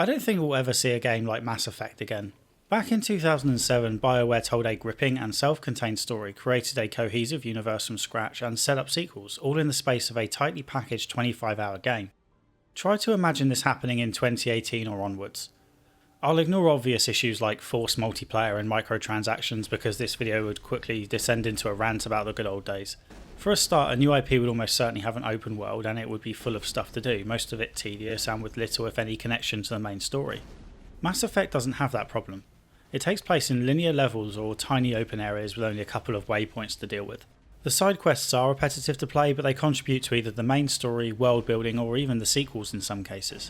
I don't think we'll ever see a game like Mass Effect again. Back in 2007, BioWare told a gripping and self-contained story, created a cohesive universe from scratch, and set up sequels, all in the space of a tightly packaged 25-hour game. Try to imagine this happening in 2018 or onwards. I'll ignore obvious issues like forced multiplayer and microtransactions because this video would quickly descend into a rant about the good old days. For a start, a new IP would almost certainly have an open world and it would be full of stuff to do, most of it tedious and with little if any connection to the main story. Mass Effect doesn't have that problem. It takes place in linear levels or tiny open areas with only a couple of waypoints to deal with. The side quests are repetitive to play, but they contribute to either the main story, world building, or even the sequels in some cases.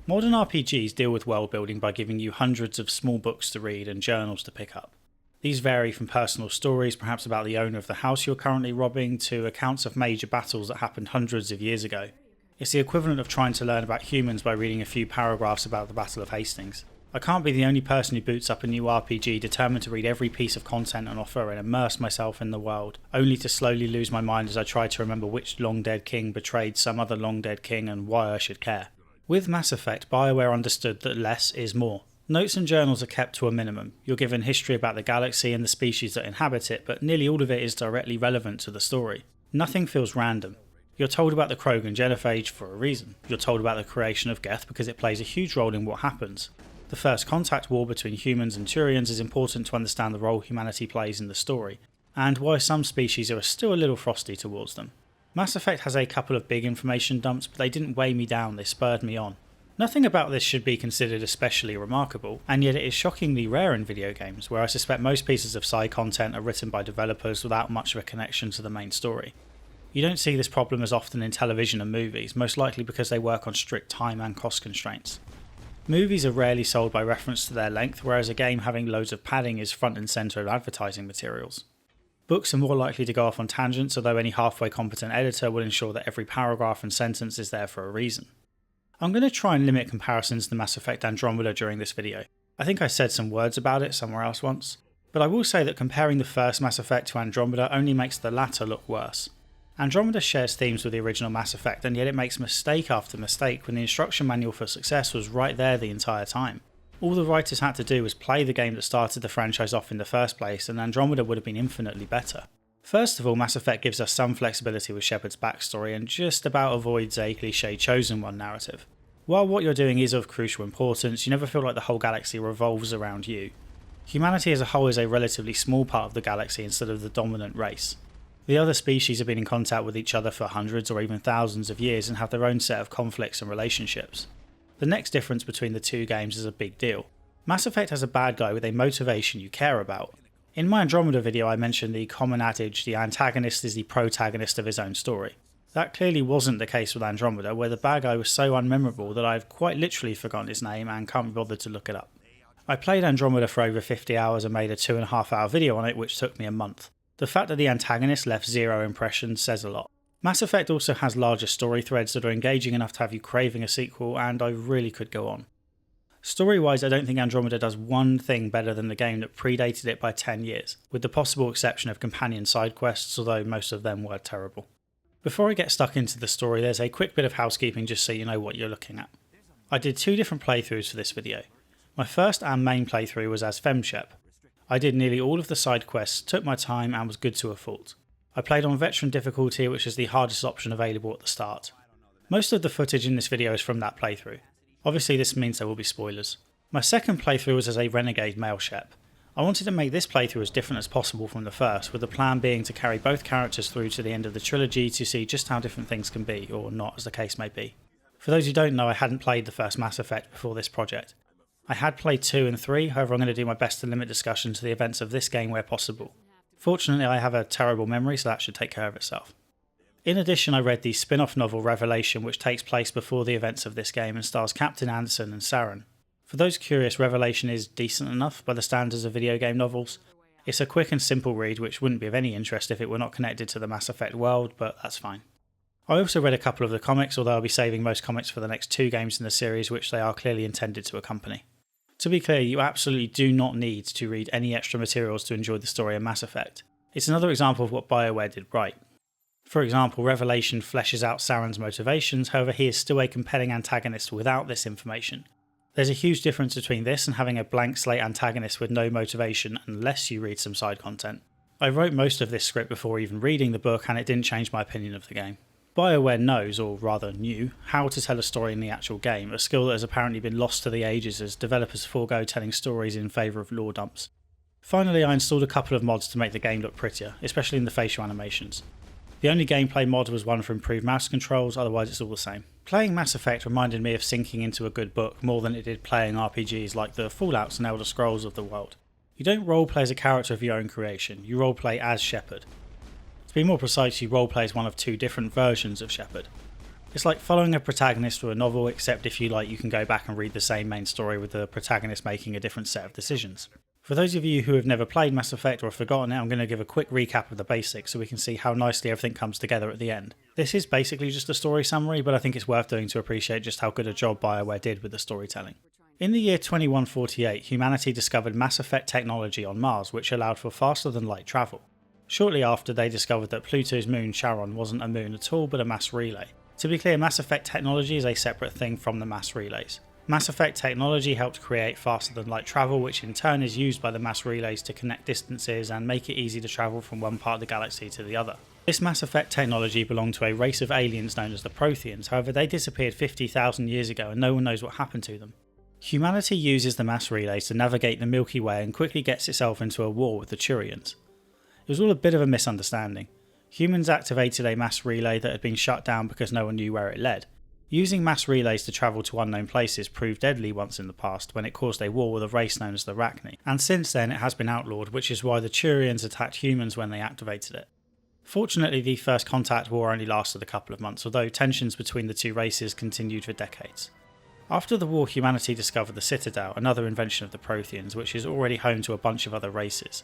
Modern RPGs deal with world building by giving you hundreds of small books to read and journals to pick up. These vary from personal stories, perhaps about the owner of the house you're currently robbing, to accounts of major battles that happened hundreds of years ago. It's the equivalent of trying to learn about humans by reading a few paragraphs about the Battle of Hastings. I can't be the only person who boots up a new RPG determined to read every piece of content on offer and immerse myself in the world, only to slowly lose my mind as I try to remember which long-dead king betrayed some other long-dead king and why I should care. With Mass Effect, BioWare understood that less is more. Notes and journals are kept to a minimum. You're given history about the galaxy and the species that inhabit it, but nearly all of it is directly relevant to the story. Nothing feels random. You're told about the Krogan genophage for a reason. You're told about the creation of Geth because it plays a huge role in what happens. The First Contact war between humans and Turians is important to understand the role humanity plays in the story, and why some species are still a little frosty towards them. Mass Effect has a couple of big information dumps, but they didn't weigh me down, they spurred me on. Nothing about this should be considered especially remarkable, and yet it is shockingly rare in video games, where I suspect most pieces of side content are written by developers without much of a connection to the main story. You don't see this problem as often in television and movies, most likely because they work on strict time and cost constraints. Movies are rarely sold by reference to their length, whereas a game having loads of padding is front and centre of advertising materials. Books are more likely to go off on tangents, although any halfway competent editor will ensure that every paragraph and sentence is there for a reason. I'm going to try and limit comparisons to Mass Effect Andromeda during this video. I think I said some words about it somewhere else once, but I will say that comparing the first Mass Effect to Andromeda only makes the latter look worse. Andromeda shares themes with the original Mass Effect, and yet it makes mistake after mistake when the instruction manual for success was right there the entire time. All the writers had to do was play the game that started the franchise off in the first place, and Andromeda would have been infinitely better. First of all, Mass Effect gives us some flexibility with Shepard's backstory and just about avoids a cliché chosen one narrative. While what you're doing is of crucial importance, you never feel like the whole galaxy revolves around you. Humanity as a whole is a relatively small part of the galaxy instead of the dominant race. The other species have been in contact with each other for hundreds or even thousands of years and have their own set of conflicts and relationships. The next difference between the two games is a big deal. Mass Effect has a bad guy with a motivation you care about. In my Andromeda video I mentioned the common adage, the antagonist is the protagonist of his own story. That clearly wasn't the case with Andromeda, where the bad guy was so unmemorable that I've quite literally forgotten his name and can't be bothered to look it up. I played Andromeda for over 50 hours and made a 2.5 hour video on it, which took me a month. The fact that the antagonist left zero impressions says a lot. Mass Effect also has larger story threads that are engaging enough to have you craving a sequel, and I really could go on. Story-wise, I don't think Andromeda does one thing better than the game that predated it by 10 years, with the possible exception of companion side quests, although most of them were terrible. Before I get stuck into the story, there's a quick bit of housekeeping just so you know what you're looking at. I did 2 different playthroughs for this video. My first and main playthrough was as FemShep. I did nearly all of the side quests, took my time and was good to a fault. I played on Veteran difficulty, which is the hardest option available at the start. Most of the footage in this video is from that playthrough. Obviously this means there will be spoilers. My second playthrough was as a Renegade male Shep. I wanted to make this playthrough as different as possible from the first, with the plan being to carry both characters through to the end of the trilogy to see just how different things can be, or not as the case may be. For those who don't know, I hadn't played the first Mass Effect before this project. I had played 2 and 3, however I'm going to do my best to limit discussion to the events of this game where possible. Fortunately I have a terrible memory, so that should take care of itself. In addition, I read the spin-off novel Revelation, which takes place before the events of this game and stars Captain Anderson and Saren. For those curious, Revelation is decent enough by the standards of video game novels. It's a quick and simple read which wouldn't be of any interest if it were not connected to the Mass Effect world, but that's fine. I also read a couple of the comics, although I'll be saving most comics for the next 2 games in the series, which they are clearly intended to accompany. To be clear, you absolutely do not need to read any extra materials to enjoy the story of Mass Effect. It's another example of what BioWare did right. For example, Revelation fleshes out Saren's motivations, however he is still a compelling antagonist without this information. There's a huge difference between this and having a blank slate antagonist with no motivation unless you read some side content. I wrote most of this script before even reading the book, and it didn't change my opinion of the game. BioWare knows, or rather knew, how to tell a story in the actual game, a skill that has apparently been lost to the ages as developers forego telling stories in favour of lore dumps. Finally, I installed a couple of mods to make the game look prettier, especially in the facial animations. The only gameplay mod was one for improved mouse controls, otherwise it's all the same. Playing Mass Effect reminded me of sinking into a good book more than it did playing RPGs like the Fallouts and Elder Scrolls of the world. You don't roleplay as a character of your own creation, you roleplay as Shepard. To be more precise, you roleplay as one of two different versions of Shepard. It's like following a protagonist through a novel, except if you like you can go back and read the same main story with the protagonist making a different set of decisions. For those of you who have never played Mass Effect or have forgotten it, I'm going to give a quick recap of the basics so we can see how nicely everything comes together at the end. This is basically just a story summary, but I think it's worth doing to appreciate just how good a job BioWare did with the storytelling. In the year 2148, humanity discovered Mass Effect technology on Mars, which allowed for faster than light travel. Shortly after, they discovered that Pluto's moon Charon wasn't a moon at all but a mass relay. To be clear, Mass Effect technology is a separate thing from the mass relays. Mass Effect technology helped create faster than light travel, which in turn is used by the mass relays to connect distances and make it easy to travel from one part of the galaxy to the other. This Mass Effect technology belonged to a race of aliens known as the Protheans, however they disappeared 50,000 years ago and no one knows what happened to them. Humanity uses the mass relays to navigate the Milky Way and quickly gets itself into a war with the Turians. It was all a bit of a misunderstanding. Humans activated a mass relay that had been shut down because no one knew where it led. Using mass relays to travel to unknown places proved deadly once in the past when it caused a war with a race known as the Rachni, and since then it has been outlawed, which is why the Turians attacked humans when they activated it. Fortunately, the First Contact War only lasted a couple of months, although tensions between the two races continued for decades. After the war, humanity discovered the Citadel, another invention of the Protheans, which is already home to a bunch of other races.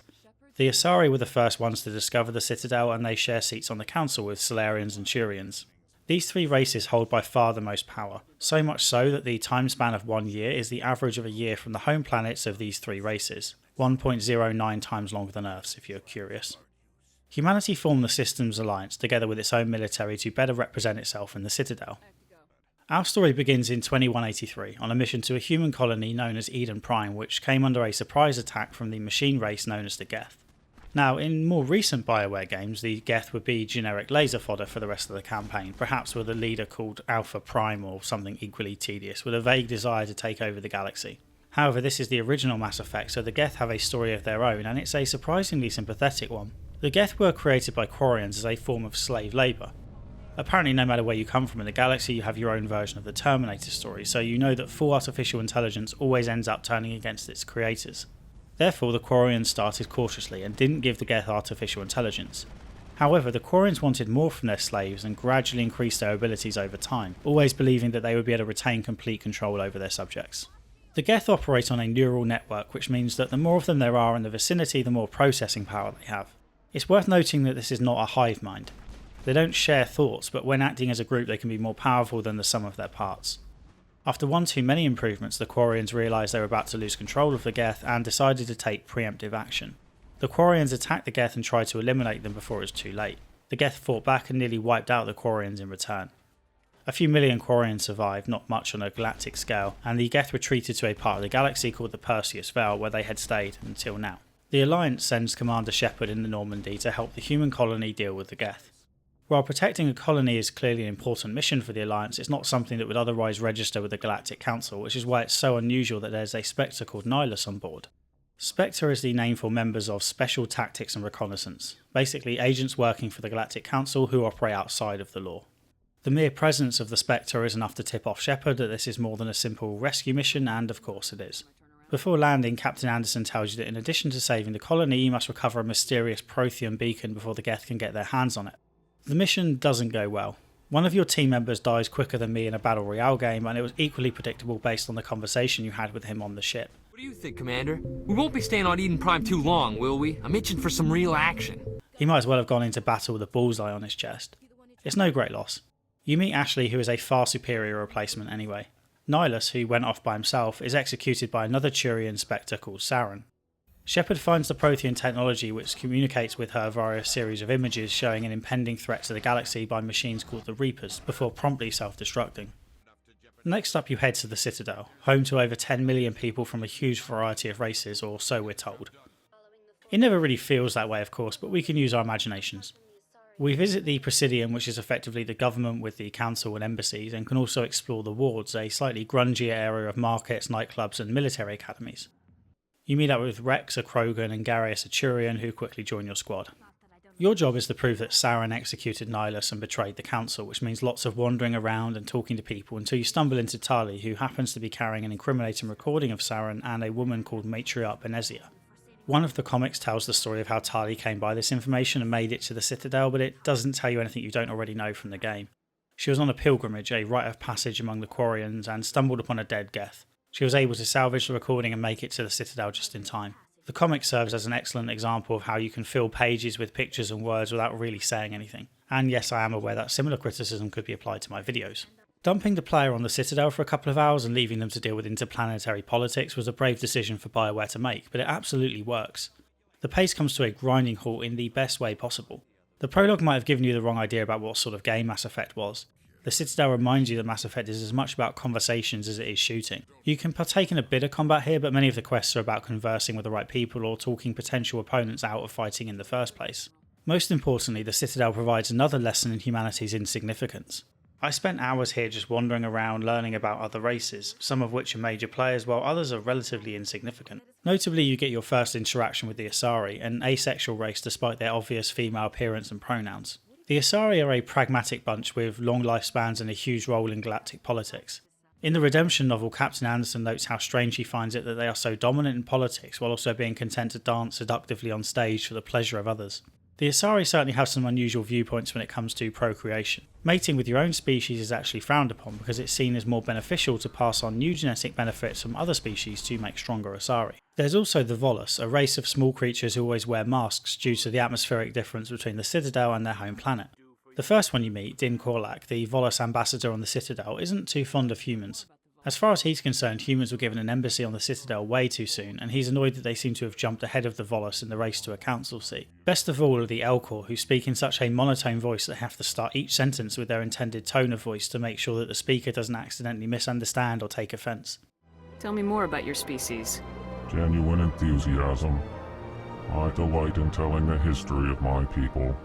The Asari were the first ones to discover the Citadel, and they share seats on the council with Solarians and Turians. These three races hold by far the most power, so much so that the time span of 1 year is the average of a year from the home planets of these three races, 1.09 times longer than Earth's if you're curious. Humanity formed the Systems Alliance together with its own military to better represent itself in the Citadel. Our story begins in 2183 on a mission to a human colony known as Eden Prime, which came under a surprise attack from the machine race known as the Geth. Now, in more recent BioWare games, the Geth would be generic laser fodder for the rest of the campaign, perhaps with a leader called Alpha Prime or something equally tedious, with a vague desire to take over the galaxy. However, this is the original Mass Effect, so the Geth have a story of their own, and it's a surprisingly sympathetic one. The Geth were created by Quarians as a form of slave labour. Apparently, no matter where you come from in the galaxy, you have your own version of the Terminator story, so you know that full artificial intelligence always ends up turning against its creators. Therefore, the Quarians started cautiously and didn't give the Geth artificial intelligence. However, the Quarians wanted more from their slaves and gradually increased their abilities over time, always believing that they would be able to retain complete control over their subjects. The Geth operate on a neural network, which means that the more of them there are in the vicinity, the more processing power they have. It's worth noting that this is not a hive mind. They don't share thoughts, but when acting as a group they can be more powerful than the sum of their parts. After one too many improvements, the Quarians realised they were about to lose control of the Geth and decided to take preemptive action. The Quarians attacked the Geth and tried to eliminate them before it was too late. The Geth fought back and nearly wiped out the Quarians in return. A few million Quarians survived, not much on a galactic scale, and the Geth retreated to a part of the galaxy called the Perseus Veil, where they had stayed until now. The Alliance sends Commander Shepard in the Normandy to help the human colony deal with the Geth. While protecting a colony is clearly an important mission for the Alliance, it's not something that would otherwise register with the Galactic Council, which is why it's so unusual that there's a Spectre called Nihilus on board. Spectre is the name for members of Special Tactics and Reconnaissance, basically agents working for the Galactic Council who operate outside of the law. The mere presence of the Spectre is enough to tip off Shepard that this is more than a simple rescue mission, and of course it is. Before landing, Captain Anderson tells you that in addition to saving the colony, you must recover a mysterious Prothean beacon before the Geth can get their hands on it. The mission doesn't go well. One of your team members dies quicker than me in a Battle Royale game, and it was equally predictable based on the conversation you had with him on the ship. What do you think, Commander? We won't be staying on Eden Prime too long, will we? I'm itching for some real action. He might as well have gone into battle with a bullseye on his chest. It's no great loss. You meet Ashley, who is a far superior replacement anyway. Nihilus, who went off by himself, is executed by another Turian Spectre called Saren. Shepard finds the Prothean technology which communicates with her via a series of images showing an impending threat to the galaxy by machines called the Reapers, before promptly self-destructing. Next up you head to the Citadel, home to over 10 million people from a huge variety of races, or so we're told. It never really feels that way of course, but we can use our imaginations. We visit the Presidium, which is effectively the government with the council and embassies, and can also explore the wards, a slightly grungier area of markets, nightclubs and military academies. You meet up with Rex, a Krogan, and Garius, a Turian, who quickly join your squad. Your job is to prove that Saren executed Nihilus and betrayed the council, which means lots of wandering around and talking to people until you stumble into Tali, who happens to be carrying an incriminating recording of Saren and a woman called Matriarch Benezia. One of the comics tells the story of how Tali came by this information and made it to the Citadel, but it doesn't tell you anything you don't already know from the game. She was on a pilgrimage, a rite of passage among the Quarians, and stumbled upon a dead Geth. She was able to salvage the recording and make it to the Citadel just in time. The comic serves as an excellent example of how you can fill pages with pictures and words without really saying anything. And yes, I am aware that similar criticism could be applied to my videos. Dumping the player on the Citadel for a couple of hours and leaving them to deal with interplanetary politics was a brave decision for BioWare to make, but it absolutely works. The pace comes to a grinding halt in the best way possible. The prologue might have given you the wrong idea about what sort of game Mass Effect was. The Citadel reminds you that Mass Effect is as much about conversations as it is shooting. You can partake in a bit of combat here, but many of the quests are about conversing with the right people or talking potential opponents out of fighting in the first place. Most importantly, the Citadel provides another lesson in humanity's insignificance. I spent hours here just wandering around learning about other races, some of which are major players while others are relatively insignificant. Notably, you get your first interaction with the Asari, an asexual race despite their obvious female appearance and pronouns. The Asari are a pragmatic bunch with long lifespans and a huge role in galactic politics. In the Redemption novel, Captain Anderson notes how strange he finds it that they are so dominant in politics while also being content to dance seductively on stage for the pleasure of others. The Asari certainly have some unusual viewpoints when it comes to procreation. Mating with your own species is actually frowned upon because it's seen as more beneficial to pass on new genetic benefits from other species to make stronger Asari. There's also the Volus, a race of small creatures who always wear masks due to the atmospheric difference between the Citadel and their home planet. The first one you meet, Din Korlak, the Volus ambassador on the Citadel, isn't too fond of humans. As far as he's concerned, humans were given an embassy on the Citadel way too soon, and he's annoyed that they seem to have jumped ahead of the Volus in the race to a council seat. Best of all are the Elcor, who speak in such a monotone voice that they have to start each sentence with their intended tone of voice to make sure that the speaker doesn't accidentally misunderstand or take offence. Tell me more about your species. Genuine enthusiasm. I delight in telling the history of my people.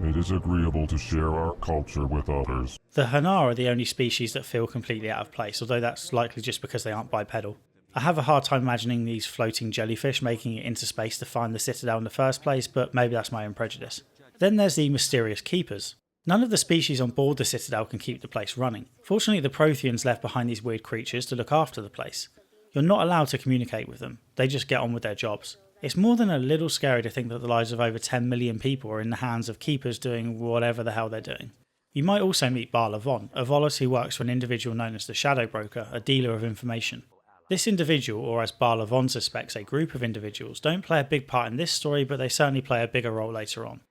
It is agreeable to share our culture with others. The Hanar are the only species that feel completely out of place, although that's likely just because they aren't bipedal. I have a hard time imagining these floating jellyfish making it into space to find the Citadel in the first place, but maybe that's my own prejudice. Then there's the mysterious Keepers. None of the species on board the Citadel can keep the place running. Fortunately, the Protheans left behind these weird creatures to look after the place. You're not allowed to communicate with them, they just get on with their jobs. It's more than a little scary to think that the lives of over 10 million people are in the hands of Keepers doing whatever the hell they're doing. You might also meet Bar Levon, a Volus who works for an individual known as the Shadow Broker, a dealer of information. This individual, or as Bar Levon suspects, a group of individuals, don't play a big part in this story, but they certainly play a bigger role later on.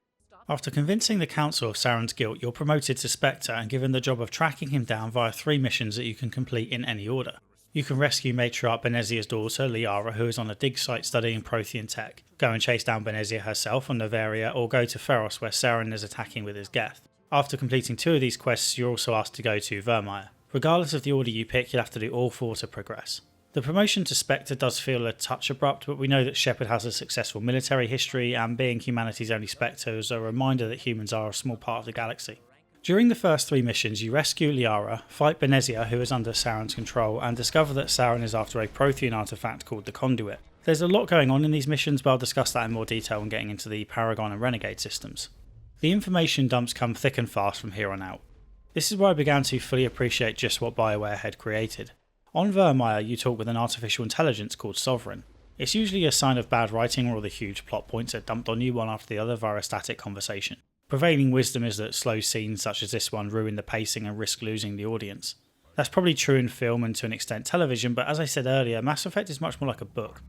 After convincing the council of Saren's guilt, you're promoted to Spectre and given the job of tracking him down via 3 missions that you can complete in any order. You can rescue Matriarch Benezia's daughter, Liara, who is on a dig site studying Prothean tech, go and chase down Benezia herself on Noveria, or go to Feros where Saren is attacking with his Geth. After completing 2 of these quests, you're also asked to go to Vermeer. Regardless of the order you pick, you'll have to do all 4 to progress. The promotion to Spectre does feel a touch abrupt, but we know that Shepard has a successful military history, and being humanity's only Spectre is a reminder that humans are a small part of the galaxy. During the first 3 missions, you rescue Liara, fight Benezia, who is under Saren's control, and discover that Saren is after a Prothean artifact called the Conduit. There's a lot going on in these missions, but I'll discuss that in more detail when getting into the Paragon and Renegade systems. The information dumps come thick and fast from here on out. This is where I began to fully appreciate just what BioWare had created. On Vermeer, you talk with an artificial intelligence called Sovereign. It's usually a sign of bad writing or all the huge plot points are dumped on you one after the other via a static conversation. Prevailing wisdom is that slow scenes such as this one ruin the pacing and risk losing the audience. That's probably true in film and to an extent television, but as I said earlier, Mass Effect is much more like a book.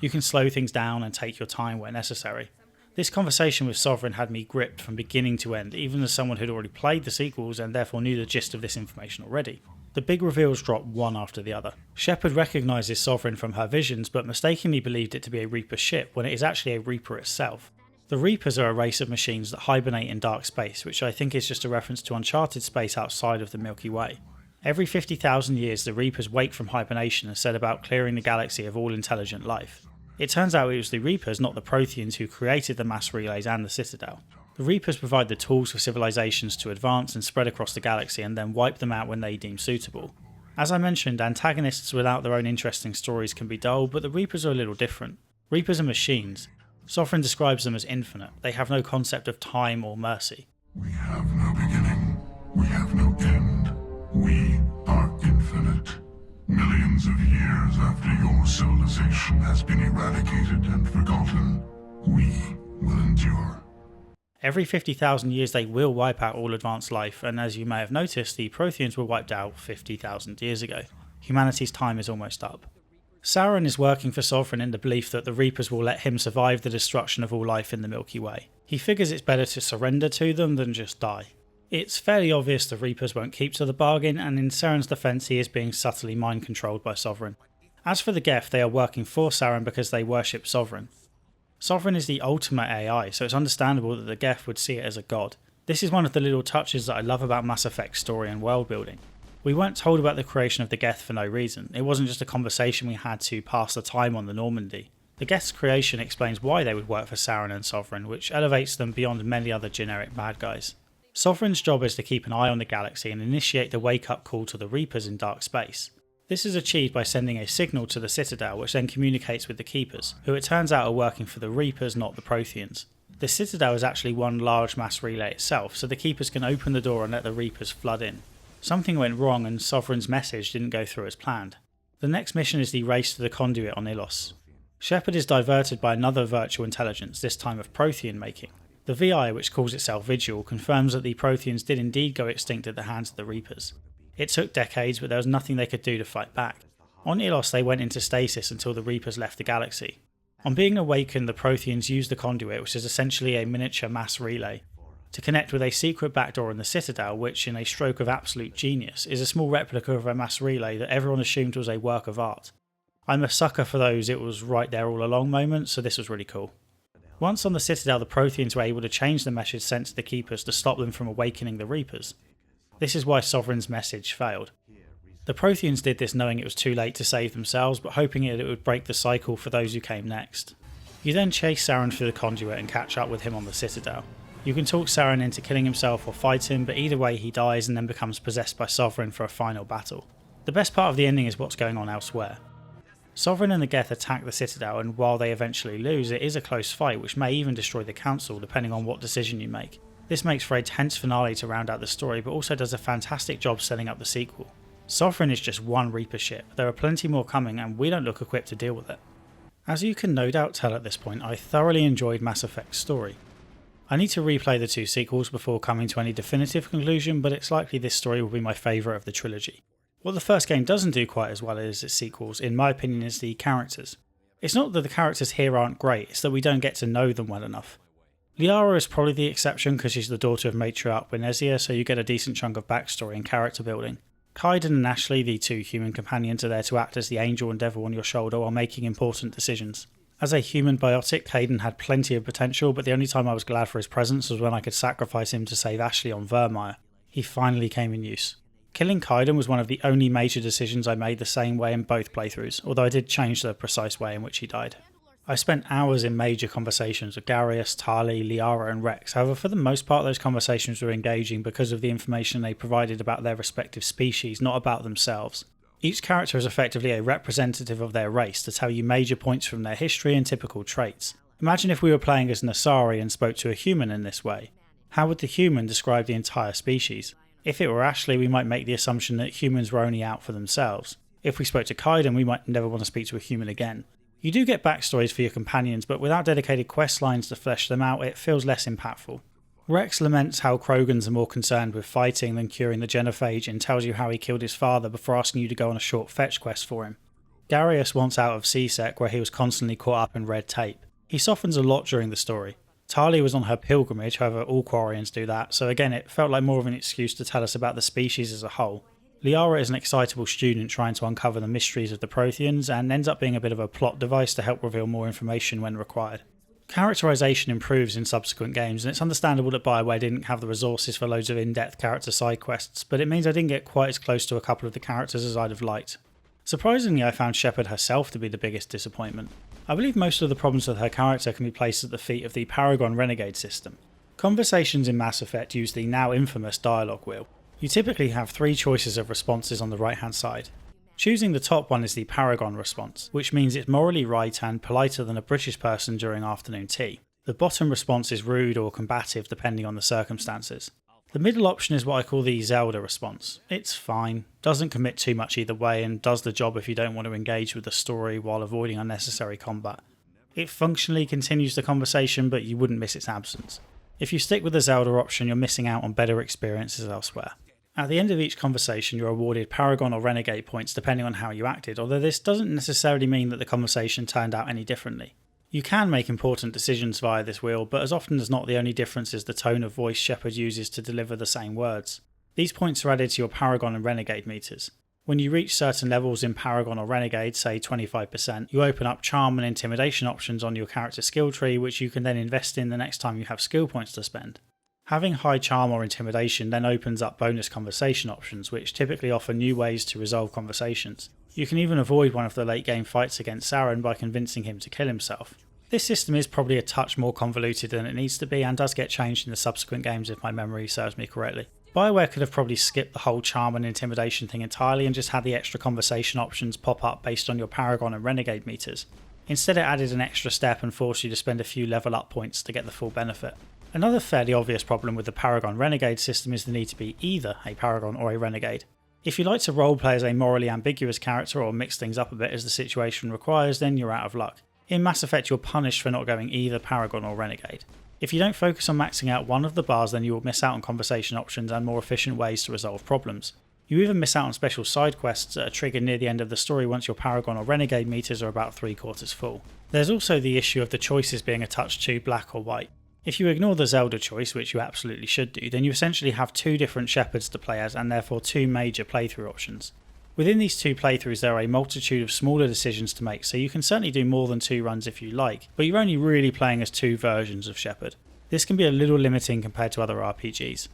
You can slow things down and take your time where necessary. This conversation with Sovereign had me gripped from beginning to end, even as someone who'd already played the sequels and therefore knew the gist of this information already. The big reveals drop one after the other. Shepard recognises Sovereign from her visions, but mistakenly believed it to be a Reaper ship when it is actually a Reaper itself. The Reapers are a race of machines that hibernate in dark space, which I think is just a reference to uncharted space outside of the Milky Way. Every 50,000 years the Reapers wake from hibernation and set about clearing the galaxy of all intelligent life. It turns out it was the Reapers, not the Protheans, who created the mass relays and the Citadel. The Reapers provide the tools for civilizations to advance and spread across the galaxy and then wipe them out when they deem suitable. As I mentioned, antagonists without their own interesting stories can be dull, but the Reapers are a little different. Reapers are machines. Sovereign describes them as infinite. They have no concept of time or mercy. We have no beginning. We have no end. We are infinite. Millions of years after your civilization has been eradicated and forgotten, we will endure. Every 50,000 years they will wipe out all advanced life, and as you may have noticed, the Protheans were wiped out 50,000 years ago. Humanity's time is almost up. Sauron is working for Sovereign in the belief that the Reapers will let him survive the destruction of all life in the Milky Way. He figures it's better to surrender to them than just die. It's fairly obvious the Reapers won't keep to the bargain, and in Sauron's defence he is being subtly mind-controlled by Sovereign. As for the Geth, they are working for Sauron because they worship Sovereign. Sovereign is the ultimate AI, so it's understandable that the Geth would see it as a god. This is one of the little touches that I love about Mass Effect's story and world building. We weren't told about the creation of the Geth for no reason. It wasn't just a conversation we had to pass the time on the Normandy. The Geth's creation explains why they would work for Sauron and Sovereign, which elevates them beyond many other generic bad guys. Sovereign's job is to keep an eye on the galaxy and initiate the wake-up call to the Reapers in dark space. This is achieved by sending a signal to the Citadel, which then communicates with the Keepers, who it turns out are working for the Reapers, not the Protheans. The Citadel is actually one large mass relay itself, so the Keepers can open the door and let the Reapers flood in. Something went wrong and Sovereign's message didn't go through as planned. The next mission is the race to the conduit on Ilos. Shepard is diverted by another virtual intelligence, this time of Prothean making. The VI, which calls itself Vigil, confirms that the Protheans did indeed go extinct at the hands of the Reapers. It took decades, but there was nothing they could do to fight back. On Ilos they went into stasis until the Reapers left the galaxy. On being awakened, the Protheans used the conduit, which is essentially a miniature mass relay, to connect with a secret backdoor in the Citadel, which, in a stroke of absolute genius, is a small replica of a mass relay that everyone assumed was a work of art. I'm a sucker for those "it was right there all along" moments, so this was really cool. Once on the Citadel, the Protheans were able to change the message sent to the Keepers to stop them from awakening the Reapers. This is why Sovereign's message failed. The Protheans did this knowing it was too late to save themselves, but hoping it would break the cycle for those who came next. You then chase Sauron through the conduit and catch up with him on the Citadel. You can talk Sauron into killing himself or fight him, but either way he dies and then becomes possessed by Sovereign for a final battle. The best part of the ending is what's going on elsewhere. Sovereign and the Geth attack the Citadel, and while they eventually lose, it is a close fight which may even destroy the Council depending on what decision you make. This makes for a tense finale to round out the story, but also does a fantastic job setting up the sequel. Sovereign is just one Reaper ship, there are plenty more coming and we don't look equipped to deal with it. As you can no doubt tell at this point, I thoroughly enjoyed Mass Effect's story. I need to replay the two sequels before coming to any definitive conclusion, but it's likely this story will be my favourite of the trilogy. What the first game doesn't do quite as well as its sequels, in my opinion, is the characters. It's not that the characters here aren't great, it's that we don't get to know them well enough. Liara is probably the exception because she's the daughter of matriarch Benezia, so you get a decent chunk of backstory and character building. Kaiden and Ashley, the two human companions, are there to act as the angel and devil on your shoulder while making important decisions. As a human biotic, Kaiden had plenty of potential, but the only time I was glad for his presence was when I could sacrifice him to save Ashley on Vermeer. He finally came in use. Killing Kaiden was one of the only major decisions I made the same way in both playthroughs, although I did change the precise way in which he died. I spent hours in major conversations with Garius, Tali, Liara and Rex, however for the most part those conversations were engaging because of the information they provided about their respective species, not about themselves. Each character is effectively a representative of their race to tell you major points from their history and typical traits. Imagine if we were playing as Nasari and spoke to a human in this way. How would the human describe the entire species? If it were Ashley, we might make the assumption that humans were only out for themselves. If we spoke to Kaiden, we might never want to speak to a human again. You do get backstories for your companions, but without dedicated quest lines to flesh them out, it feels less impactful. Rex laments how Krogans are more concerned with fighting than curing the genophage and tells you how he killed his father before asking you to go on a short fetch quest for him. Garius wants out of C-Sec, where he was constantly caught up in red tape. He softens a lot during the story. Tali was on her pilgrimage, however all Quarians do that, so again it felt like more of an excuse to tell us about the species as a whole. Liara is an excitable student trying to uncover the mysteries of the Protheans and ends up being a bit of a plot device to help reveal more information when required. Characterisation improves in subsequent games, and it's understandable that BioWare didn't have the resources for loads of in-depth character side quests, but it means I didn't get quite as close to a couple of the characters as I'd have liked. Surprisingly, I found Shepard herself to be the biggest disappointment. I believe most of the problems with her character can be placed at the feet of the Paragon Renegade system. Conversations in Mass Effect use the now infamous dialogue wheel. You typically have 3 choices of responses on the right hand side. Choosing the top one is the Paragon response, which means it's morally right and politer than a British person during afternoon tea. The bottom response is rude or combative depending on the circumstances. The middle option is what I call the Zelda response. It's fine, doesn't commit too much either way, and does the job if you don't want to engage with the story while avoiding unnecessary combat. It functionally continues the conversation, but you wouldn't miss its absence. If you stick with the Zelda option, you're missing out on better experiences elsewhere. At the end of each conversation, you're awarded Paragon or Renegade points depending on how you acted, although this doesn't necessarily mean that the conversation turned out any differently. You can make important decisions via this wheel, but as often as not the only difference is the tone of voice Shepard uses to deliver the same words. These points are added to your Paragon and Renegade meters. When you reach certain levels in Paragon or Renegade, say 25%, you open up Charm and Intimidation options on your character skill tree, which you can then invest in the next time you have skill points to spend. Having high Charm or Intimidation then opens up bonus conversation options, which typically offer new ways to resolve conversations. You can even avoid one of the late game fights against Saren by convincing him to kill himself. This system is probably a touch more convoluted than it needs to be and does get changed in the subsequent games if my memory serves me correctly. BioWare could have probably skipped the whole Charm and Intimidation thing entirely and just had the extra conversation options pop up based on your Paragon and Renegade meters. Instead it added an extra step and forced you to spend a few level up points to get the full benefit. Another fairly obvious problem with the Paragon Renegade system is the need to be either a Paragon or a Renegade. If you like to roleplay as a morally ambiguous character or mix things up a bit as the situation requires, then you're out of luck. In Mass Effect you're punished for not going either Paragon or Renegade. If you don't focus on maxing out one of the bars, then you will miss out on conversation options and more efficient ways to resolve problems. You even miss out on special side quests that are triggered near the end of the story once your Paragon or Renegade meters are about 3/4 full. There's also the issue of the choices being a touch too black or white. If you ignore the Zelda choice, which you absolutely should do, then you essentially have 2 different Shepards to play as and therefore 2 major playthrough options. Within these 2 playthroughs there are a multitude of smaller decisions to make, so you can certainly do more than 2 runs if you like, but you're only really playing as 2 versions of Shepard. This can be a little limiting compared to other RPGs.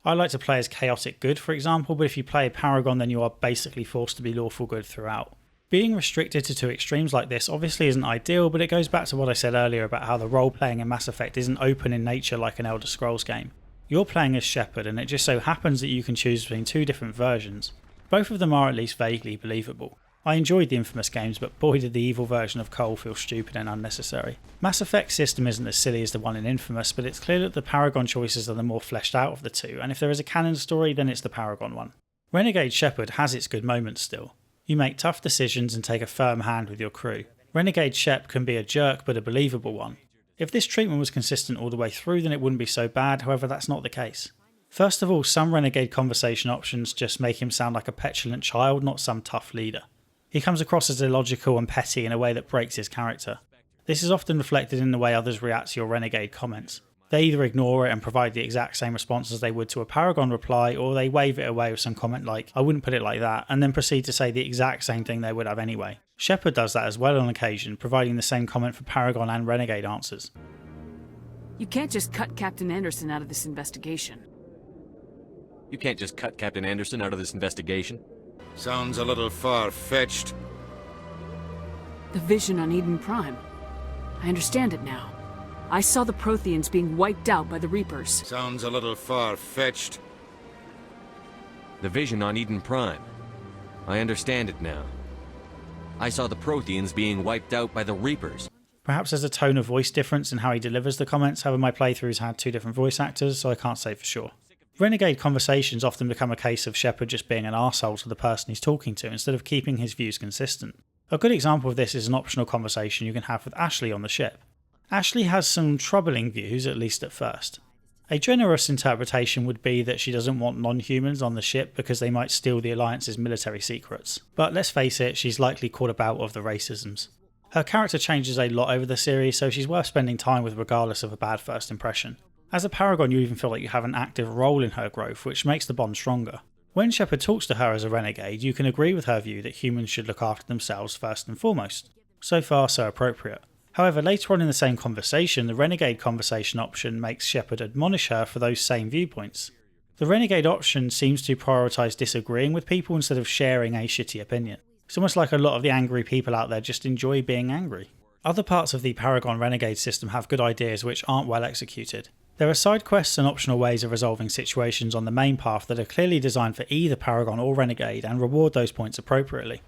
I like to play as chaotic good for example, but if you play Paragon then you are basically forced to be lawful good throughout. Being restricted to 2 extremes like this obviously isn't ideal, but it goes back to what I said earlier about how the role playing in Mass Effect isn't open in nature like an Elder Scrolls game. You're playing as Shepard and it just so happens that you can choose between 2 different versions. Both of them are at least vaguely believable. I enjoyed the Infamous games, but boy did the evil version of Cole feel stupid and unnecessary. Mass Effect's system isn't as silly as the one in Infamous, but it's clear that the Paragon choices are the more fleshed out of the 2, and if there is a canon story then it's the Paragon one. Renegade Shepard has its good moments still. You make tough decisions and take a firm hand with your crew. Renegade Shep can be a jerk but a believable one. If this treatment was consistent all the way through then it wouldn't be so bad, however that's not the case. First of all, some Renegade conversation options just make him sound like a petulant child, not some tough leader. He comes across as illogical and petty in a way that breaks his character. This is often reflected in the way others react to your Renegade comments. They either ignore it and provide the exact same response as they would to a Paragon reply, or they wave it away with some comment like, "I wouldn't put it like that," and then proceed to say the exact same thing they would have anyway. Shepard does that as well on occasion, providing the same comment for Paragon and Renegade answers. You can't just cut Captain Anderson out of this investigation. You can't just cut Captain Anderson out of this investigation. Sounds a little far-fetched. The vision on Eden Prime. I understand it now. I saw the Protheans being wiped out by the Reapers. Sounds a little far-fetched. The vision on Eden Prime. I understand it now. I saw the Protheans being wiped out by the Reapers. Perhaps there's a tone of voice difference in how he delivers the comments, however my playthroughs had 2 different voice actors, so I can't say for sure. Renegade conversations often become a case of Shepard just being an arsehole to the person he's talking to instead of keeping his views consistent. A good example of this is an optional conversation you can have with Ashley on the ship. Ashley has some troubling views, at least at first. A generous interpretation would be that she doesn't want non-humans on the ship because they might steal the Alliance's military secrets. But let's face it, she's likely caught a bout of the racisms. Her character changes a lot over the series, so she's worth spending time with regardless of a bad first impression. As a Paragon you even feel like you have an active role in her growth, which makes the bond stronger. When Shepard talks to her as a renegade, you can agree with her view that humans should look after themselves first and foremost. So far so appropriate. However, later on in the same conversation, the Renegade Conversation option makes Shepard admonish her for those same viewpoints. The Renegade option seems to prioritise disagreeing with people instead of sharing a shitty opinion. It's almost like a lot of the angry people out there just enjoy being angry. Other parts of the Paragon Renegade system have good ideas which aren't well executed. There are side quests and optional ways of resolving situations on the main path that are clearly designed for either Paragon or Renegade and reward those points appropriately.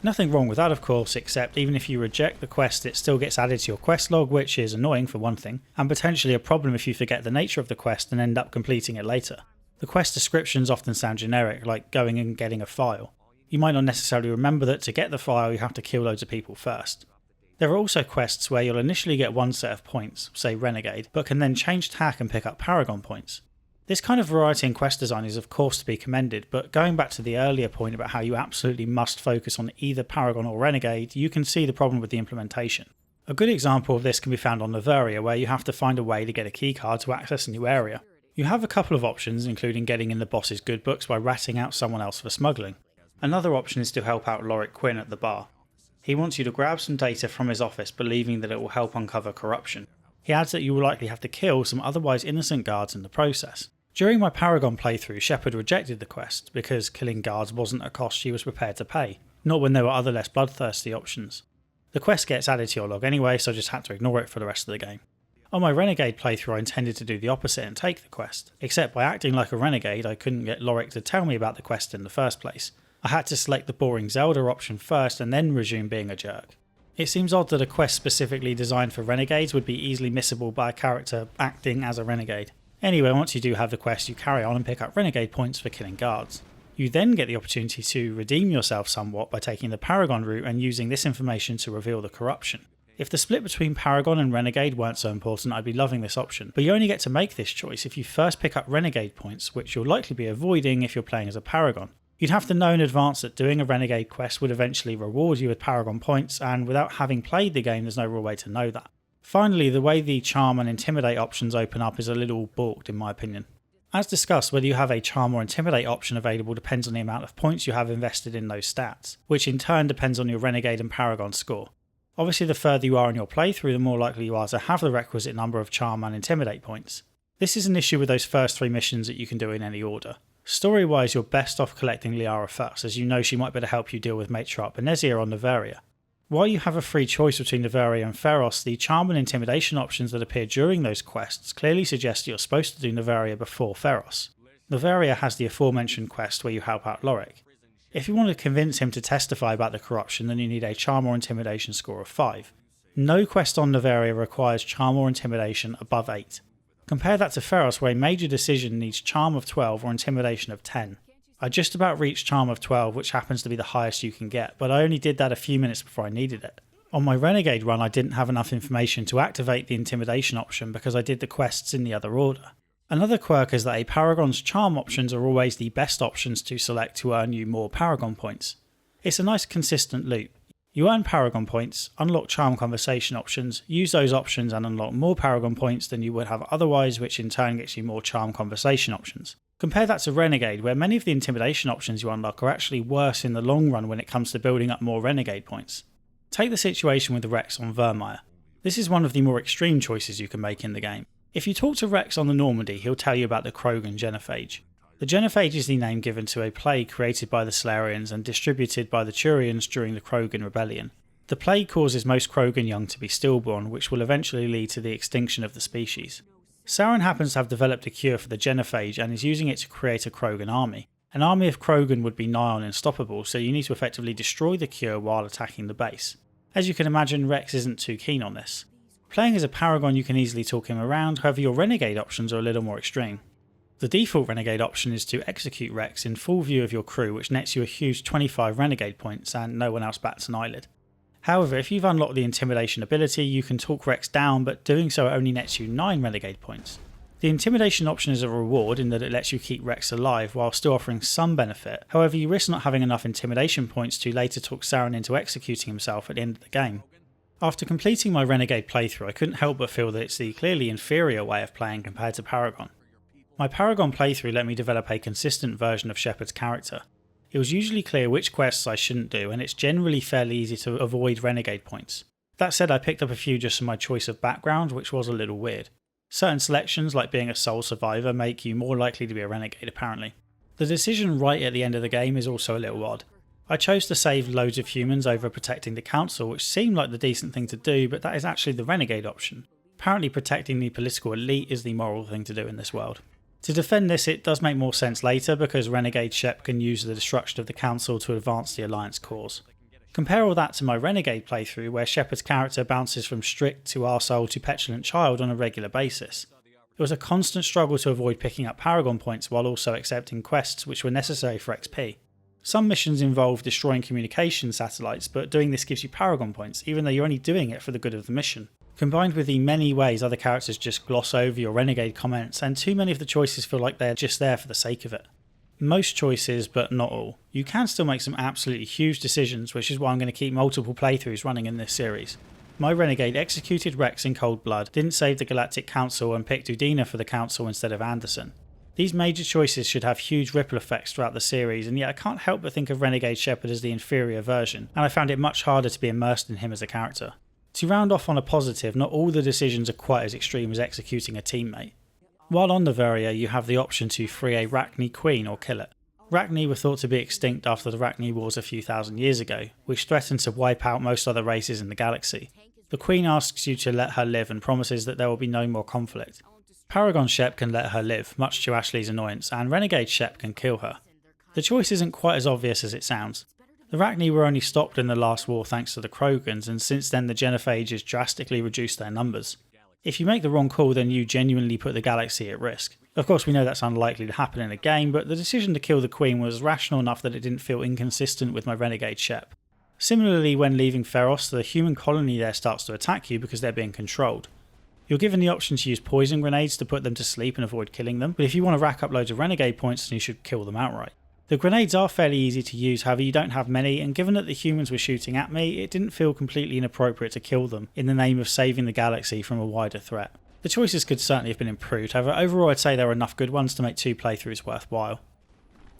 Nothing wrong with that of course, except even if you reject the quest it still gets added to your quest log, which is annoying for one thing, and potentially a problem if you forget the nature of the quest and end up completing it later. The quest descriptions often sound generic, like going and getting a file. You might not necessarily remember that to get the file you have to kill loads of people first. There are also quests where you'll initially get one set of points, say Renegade, but can then change tack and pick up Paragon points. This kind of variety in quest design is of course to be commended, but going back to the earlier point about how you absolutely must focus on either Paragon or Renegade, you can see the problem with the implementation. A good example of this can be found on Noveria, where you have to find a way to get a keycard to access a new area. You have a couple of options, including getting in the boss's good books by ratting out someone else for smuggling. Another option is to help out Lorik Quinn at the bar. He wants you to grab some data from his office, believing that it will help uncover corruption. He adds that you will likely have to kill some otherwise innocent guards in the process. During my Paragon playthrough, Shepard rejected the quest, because killing guards wasn't a cost she was prepared to pay, not when there were other less bloodthirsty options. The quest gets added to your log anyway, so I just had to ignore it for the rest of the game. On my Renegade playthrough I intended to do the opposite and take the quest, except by acting like a renegade I couldn't get Lorik to tell me about the quest in the first place. I had to select the boring Zelda option first and then resume being a jerk. It seems odd that a quest specifically designed for renegades would be easily missable by a character acting as a renegade. Anyway, once you do have the quest you carry on and pick up renegade points for killing guards. You then get the opportunity to redeem yourself somewhat by taking the Paragon route and using this information to reveal the corruption. If the split between Paragon and Renegade weren't so important, I'd be loving this option, but you only get to make this choice if you first pick up Renegade points, which you'll likely be avoiding if you're playing as a Paragon. You'd have to know in advance that doing a Renegade quest would eventually reward you with Paragon points, and without having played the game there's no real way to know that. Finally, the way the Charm and Intimidate options open up is a little balked in my opinion. As discussed, whether you have a Charm or Intimidate option available depends on the amount of points you have invested in those stats, which in turn depends on your Renegade and Paragon score. Obviously the further you are in your playthrough the more likely you are to have the requisite number of Charm and Intimidate points. This is an issue with those first 3 missions that you can do in any order. Story wise you're best off collecting Liara first, as you know she might be able to help you deal with Matriarch Benezia on Noveria. While you have a free choice between Noveria and Feros, the Charm and Intimidation options that appear during those quests clearly suggest you're supposed to do Noveria before Feros. Noveria has the aforementioned quest where you help out Lorik. If you want to convince him to testify about the corruption then you need a Charm or Intimidation score of 5. No quest on Noveria requires Charm or Intimidation above 8. Compare that to Feros where a major decision needs Charm of 12 or Intimidation of 10. I just about reached Charm of 12, which happens to be the highest you can get, but I only did that a few minutes before I needed it. On my Renegade run I didn't have enough information to activate the Intimidation option because I did the quests in the other order. Another quirk is that a Paragon's Charm options are always the best options to select to earn you more Paragon points. It's a nice consistent loop. You earn Paragon points, unlock Charm Conversation options, use those options and unlock more Paragon points than you would have otherwise, which in turn gets you more Charm Conversation options. Compare that to Renegade, where many of the Intimidation options you unlock are actually worse in the long run when it comes to building up more Renegade points. Take the situation with Rex on Vermeer. This is one of the more extreme choices you can make in the game. If you talk to Rex on the Normandy, he'll tell you about the Krogan genophage. The genophage is the name given to a plague created by the Salarians and distributed by the Turians during the Krogan rebellion. The plague causes most Krogan young to be stillborn, which will eventually lead to the extinction of the species. Sauron happens to have developed a cure for the genophage and is using it to create a Krogan army. An army of Krogan would be nigh on unstoppable, so you need to effectively destroy the cure while attacking the base. As you can imagine, Rex isn't too keen on this. Playing as a Paragon you can easily talk him around, however your Renegade options are a little more extreme. The default Renegade option is to execute Rex in full view of your crew, which nets you a huge 25 Renegade points and no one else bats an eyelid. However, if you've unlocked the Intimidation ability you can talk Rex down, but doing so only nets you 9 Renegade points. The Intimidation option is a reward in that it lets you keep Rex alive while still offering some benefit, however you risk not having enough Intimidation points to later talk Sauron into executing himself at the end of the game. After completing my Renegade playthrough I couldn't help but feel that it's the clearly inferior way of playing compared to Paragon. My Paragon playthrough let me develop a consistent version of Shepard's character. It was usually clear which quests I shouldn't do and it's generally fairly easy to avoid Renegade points. That said, I picked up a few just from my choice of background, which was a little weird. Certain selections, like being a sole survivor, make you more likely to be a renegade apparently. The decision right at the end of the game is also a little odd. I chose to save loads of humans over protecting the council, which seemed like the decent thing to do, but that is actually the renegade option. Apparently protecting the political elite is the moral thing to do in this world. To defend this, it does make more sense later because Renegade Shep can use the destruction of the council to advance the Alliance cause. Compare all that to my Renegade playthrough where Shepard's character bounces from strict to arsehole to petulant child on a regular basis. It was a constant struggle to avoid picking up Paragon points while also accepting quests which were necessary for XP. Some missions involve destroying communication satellites, but doing this gives you Paragon points, even though you're only doing it for the good of the mission. Combined with the many ways other characters just gloss over your Renegade comments, and too many of the choices feel like they're just there for the sake of it. Most choices, but not all. You can still make some absolutely huge decisions, which is why I'm going to keep multiple playthroughs running in this series. My Renegade executed Rex in cold blood, didn't save the Galactic Council and picked Udina for the Council instead of Anderson. These major choices should have huge ripple effects throughout the series, and yet I can't help but think of Renegade Shepard as the inferior version, and I found it much harder to be immersed in him as a character. To round off on a positive, not all the decisions are quite as extreme as executing a teammate. While on the Varia, you have the option to free a Rachni queen or kill it. Rachni were thought to be extinct after the Rachni Wars a few thousand years ago, which threatened to wipe out most other races in the galaxy. The queen asks you to let her live and promises that there will be no more conflict. Paragon Shep can let her live, much to Ashley's annoyance, and Renegade Shep can kill her. The choice isn't quite as obvious as it sounds. The Rachni were only stopped in the last war thanks to the Krogans, and since then the Genophage has drastically reduced their numbers. If you make the wrong call, then you genuinely put the galaxy at risk. Of course, we know that's unlikely to happen in a game, but the decision to kill the Queen was rational enough that it didn't feel inconsistent with my Renegade Shep. Similarly, when leaving Feros, the human colony there starts to attack you because they're being controlled. You're given the option to use poison grenades to put them to sleep and avoid killing them, but if you want to rack up loads of Renegade points, then you should kill them outright. The grenades are fairly easy to use, however you don't have many, and given that the humans were shooting at me, it didn't feel completely inappropriate to kill them in the name of saving the galaxy from a wider threat. The choices could certainly have been improved, however overall I'd say there were enough good ones to make 2 playthroughs worthwhile.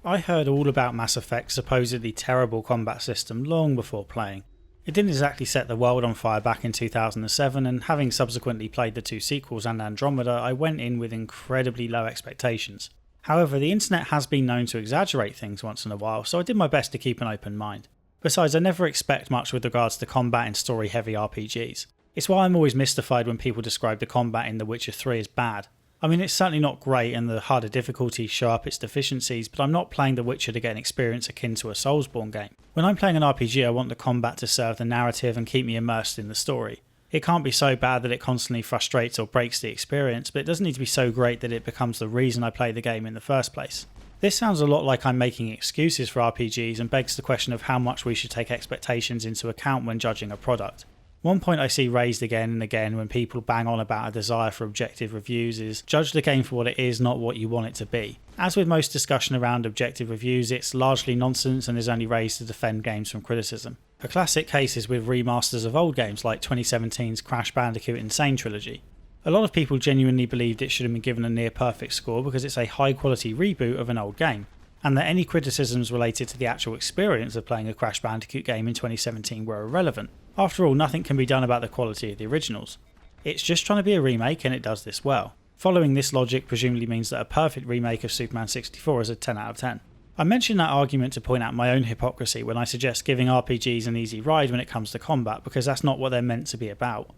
I heard all about Mass Effect's supposedly terrible combat system long before playing. It didn't exactly set the world on fire back in 2007, and having subsequently played the 2 sequels and Andromeda, I went in with incredibly low expectations. However, the internet has been known to exaggerate things once in a while, so I did my best to keep an open mind. Besides, I never expect much with regards to combat in story-heavy RPGs. It's why I'm always mystified when people describe the combat in The Witcher 3 as bad. I mean, it's certainly not great and the harder difficulties show up its deficiencies, but I'm not playing The Witcher to get an experience akin to a Soulsborne game. When I'm playing an RPG, I want the combat to serve the narrative and keep me immersed in the story. It can't be so bad that it constantly frustrates or breaks the experience, but it doesn't need to be so great that it becomes the reason I play the game in the first place. This sounds a lot like I'm making excuses for RPGs and begs the question of how much we should take expectations into account when judging a product. One point I see raised again and again when people bang on about a desire for objective reviews is judge the game for what it is, not what you want it to be. As with most discussion around objective reviews, it's largely nonsense and is only raised to defend games from criticism. A classic case is with remasters of old games like 2017's Crash Bandicoot Insane trilogy. A lot of people genuinely believed it should have been given a near perfect score because it's a high quality reboot of an old game, and that any criticisms related to the actual experience of playing a Crash Bandicoot game in 2017 were irrelevant. After all, nothing can be done about the quality of the originals. It's just trying to be a remake and it does this well. Following this logic presumably means that a perfect remake of Superman 64 is a 10 out of 10. I mention that argument to point out my own hypocrisy when I suggest giving RPGs an easy ride when it comes to combat, because that's not what they're meant to be about.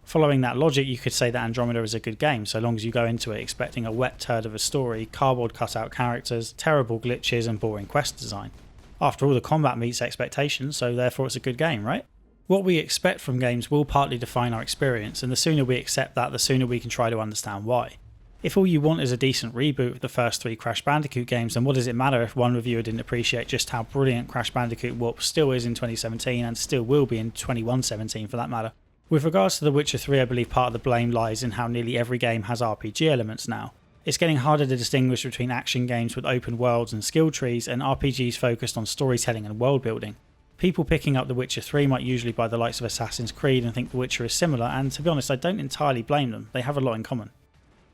Following that logic, you could say that Andromeda is a good game so long as you go into it expecting a wet turd of a story, cardboard cutout characters, terrible glitches and boring quest design. After all, the combat meets expectations, so therefore it's a good game, right? What we expect from games will partly define our experience, and the sooner we accept that, the sooner we can try to understand why. If all you want is a decent reboot of the first 3 Crash Bandicoot games, then what does it matter if one reviewer didn't appreciate just how brilliant Crash Bandicoot Warp still is in 2017 and still will be in 2117 for that matter. With regards to The Witcher 3, I believe part of the blame lies in how nearly every game has RPG elements now. It's getting harder to distinguish between action games with open worlds and skill trees and RPGs focused on storytelling and world building. People picking up The Witcher 3 might usually buy the likes of Assassin's Creed and think The Witcher is similar, and to be honest I don't entirely blame them, they have a lot in common.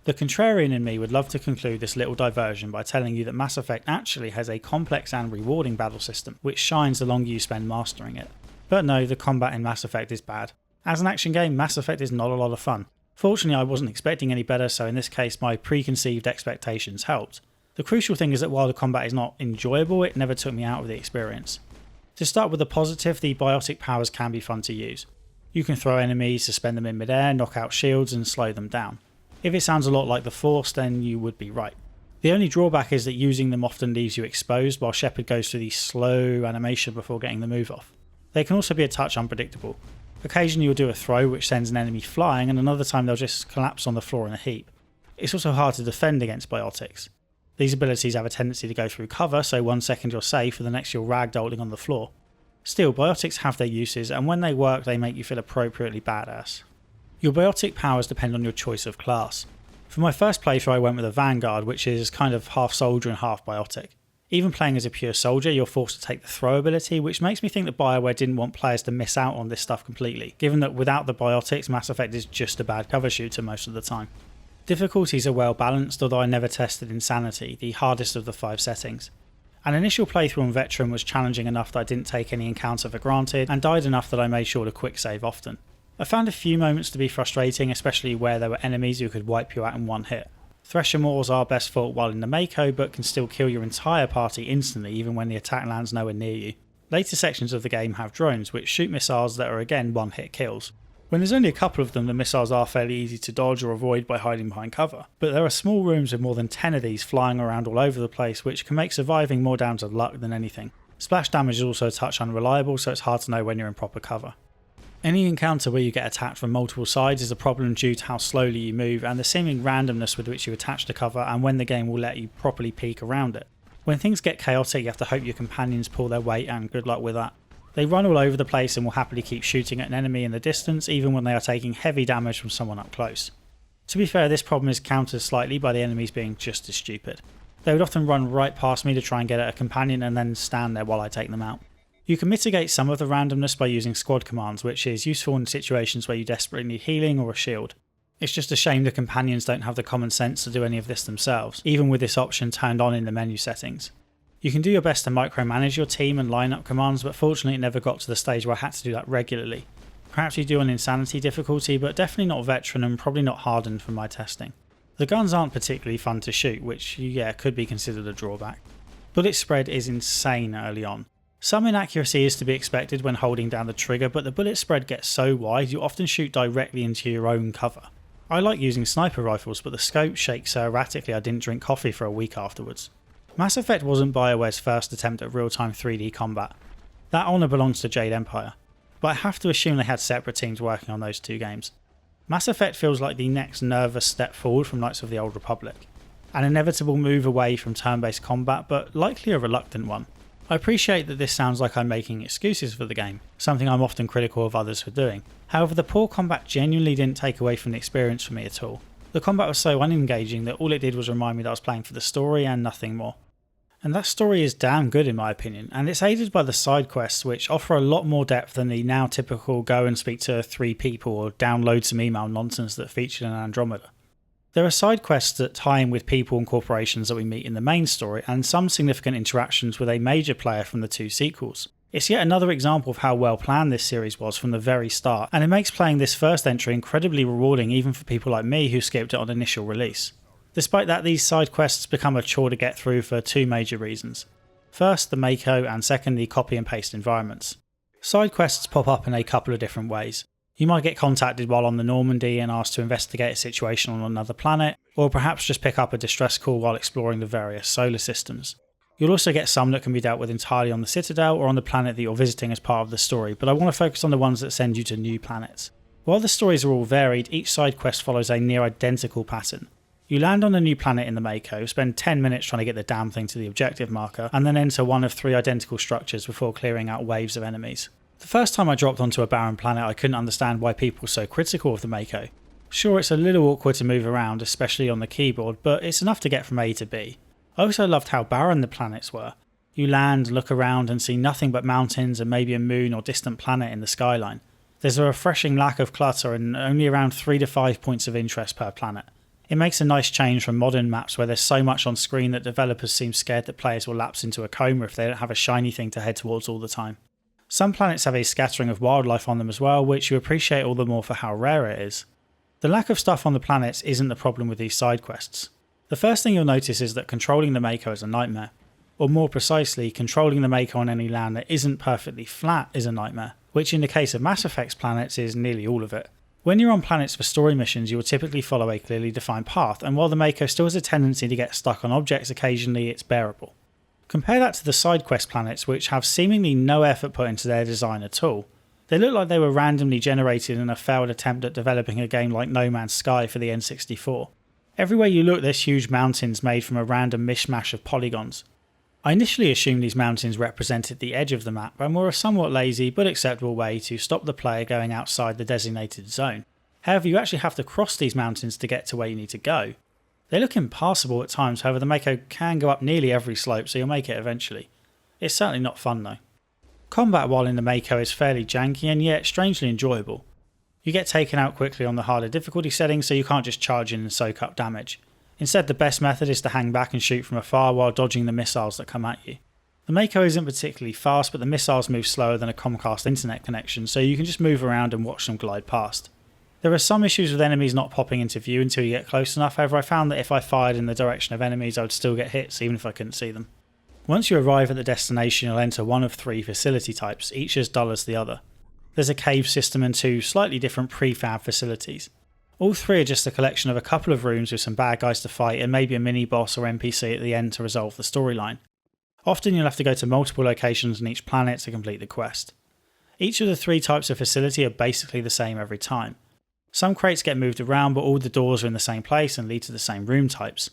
The contrarian in me would love to conclude this little diversion by telling you that Mass Effect actually has a complex and rewarding battle system, which shines the longer you spend mastering it. But no, the combat in Mass Effect is bad. As an action game, Mass Effect is not a lot of fun. Fortunately, I wasn't expecting any better, so in this case my preconceived expectations helped. The crucial thing is that while the combat is not enjoyable, it never took me out of the experience. To start with the positive, the biotic powers can be fun to use. You can throw enemies, suspend them in midair, knock out shields and slow them down. If it sounds a lot like the Force, then you would be right. The only drawback is that using them often leaves you exposed while Shepard goes through the slow animation before getting the move off. They can also be a touch unpredictable. Occasionally you'll do a throw which sends an enemy flying, and another time they'll just collapse on the floor in a heap. It's also hard to defend against biotics. These abilities have a tendency to go through cover, so 1 second you're safe and the next you're ragdolling on the floor. Still, biotics have their uses, and when they work they make you feel appropriately badass. Your biotic powers depend on your choice of class. For my first playthrough I went with a Vanguard, which is kind of half soldier and half biotic. Even playing as a pure soldier, you're forced to take the throw ability, which makes me think that BioWare didn't want players to miss out on this stuff completely, given that without the biotics, Mass Effect is just a bad cover shooter most of the time. Difficulties are well balanced, although I never tested Insanity, the hardest of the 5 settings. An initial playthrough on Veteran was challenging enough that I didn't take any encounter for granted, and died enough that I made sure to quick save often. I found a few moments to be frustrating, especially where there were enemies who could wipe you out in one hit. Thresher Maws are best fought while in the Mako, but can still kill your entire party instantly even when the attack lands nowhere near you. Later sections of the game have drones, which shoot missiles that are again one-hit kills. When there's only a couple of them, the missiles are fairly easy to dodge or avoid by hiding behind cover, but there are small rooms with more than 10 of these flying around all over the place, which can make surviving more down to luck than anything. Splash damage is also a touch unreliable, so it's hard to know when you're in proper cover. Any encounter where you get attacked from multiple sides is a problem due to how slowly you move and the seeming randomness with which you attach to cover and when the game will let you properly peek around it. When things get chaotic, you have to hope your companions pull their weight, and good luck with that. They run all over the place and will happily keep shooting at an enemy in the distance even when they are taking heavy damage from someone up close. To be fair, this problem is countered slightly by the enemies being just as stupid. They would often run right past me to try and get at a companion and then stand there while I take them out. You can mitigate some of the randomness by using squad commands, which is useful in situations where you desperately need healing or a shield. It's just a shame the companions don't have the common sense to do any of this themselves, even with this option turned on in the menu settings. You can do your best to micromanage your team and line up commands, but fortunately it never got to the stage where I had to do that regularly. Perhaps you do on Insanity difficulty, but definitely not Veteran and probably not hardened from my testing. The guns aren't particularly fun to shoot, which could be considered a drawback. Bullet spread is insane early on. Some inaccuracy is to be expected when holding down the trigger, but the bullet spread gets so wide you often shoot directly into your own cover. I like using sniper rifles, but the scope shakes so erratically I didn't drink coffee for a week afterwards. Mass Effect wasn't BioWare's first attempt at real-time 3D combat. That honour belongs to Jade Empire, but I have to assume they had separate teams working on those two games. Mass Effect feels like the next nervous step forward from Knights of the Old Republic. An inevitable move away from turn-based combat, but likely a reluctant one. I appreciate that this sounds like I'm making excuses for the game, something I'm often critical of others for doing. However, the poor combat genuinely didn't take away from the experience for me at all. The combat was so unengaging that all it did was remind me that I was playing for the story and nothing more. And that story is damn good in my opinion, and it's aided by the side quests, which offer a lot more depth than the now typical go and speak to 3 people or download some email nonsense that featured in Andromeda. There are side quests that tie in with people and corporations that we meet in the main story, and some significant interactions with a major player from the 2 sequels. It's yet another example of how well planned this series was from the very start, and it makes playing this first entry incredibly rewarding even for people like me who skipped it on initial release. Despite that, these side quests become a chore to get through for 2 major reasons. First, the Mako, and second, the copy and paste environments. Side quests pop up in a couple of different ways. You might get contacted while on the Normandy and asked to investigate a situation on another planet, or perhaps just pick up a distress call while exploring the various solar systems. You'll also get some that can be dealt with entirely on the Citadel or on the planet that you're visiting as part of the story, but I want to focus on the ones that send you to new planets. While the stories are all varied, each side quest follows a near identical pattern. You land on a new planet in the Mako, spend 10 minutes trying to get the damn thing to the objective marker, and then enter one of 3 identical structures before clearing out waves of enemies. The first time I dropped onto a barren planet, I couldn't understand why people were so critical of the Mako. Sure, it's a little awkward to move around, especially on the keyboard, but it's enough to get from A to B. I also loved how barren the planets were. You land, look around and see nothing but mountains and maybe a moon or distant planet in the skyline. There's a refreshing lack of clutter and only around 3 to 5 points of interest per planet. It makes a nice change from modern maps where there's so much on screen that developers seem scared that players will lapse into a coma if they don't have a shiny thing to head towards all the time. Some planets have a scattering of wildlife on them as well, which you appreciate all the more for how rare it is. The lack of stuff on the planets isn't the problem with these side quests. The first thing you'll notice is that controlling the Mako is a nightmare. Or more precisely, controlling the Mako on any land that isn't perfectly flat is a nightmare, which in the case of Mass Effect's planets is nearly all of it. When you're on planets for story missions, you will typically follow a clearly defined path, and while the Mako still has a tendency to get stuck on objects occasionally, it's bearable. Compare that to the Sidequest planets, which have seemingly no effort put into their design at all. They look like they were randomly generated in a failed attempt at developing a game like No Man's Sky for the N64. Everywhere you look, there's huge mountains made from a random mishmash of polygons. I initially assumed these mountains represented the edge of the map and were a somewhat lazy but acceptable way to stop the player going outside the designated zone. However, you actually have to cross these mountains to get to where you need to go. They look impassable at times, however the Mako can go up nearly every slope, so you'll make it eventually. It's certainly not fun though. Combat while in the Mako is fairly janky and yet strangely enjoyable. You get taken out quickly on the harder difficulty settings, so you can't just charge in and soak up damage. Instead, the best method is to hang back and shoot from afar while dodging the missiles that come at you. The Mako isn't particularly fast, but the missiles move slower than a Comcast internet connection, so you can just move around and watch them glide past. There are some issues with enemies not popping into view until you get close enough, however I found that if I fired in the direction of enemies I would still get hits even if I couldn't see them. Once you arrive at the destination you'll enter one of 3 facility types, each as dull as the other. There's a cave system and 2 slightly different prefab facilities. All 3 are just a collection of a couple of rooms with some bad guys to fight and maybe a mini boss or NPC at the end to resolve the storyline. Often you'll have to go to multiple locations on each planet to complete the quest. Each of the 3 types of facility are basically the same every time. Some crates get moved around, but all the doors are in the same place and lead to the same room types.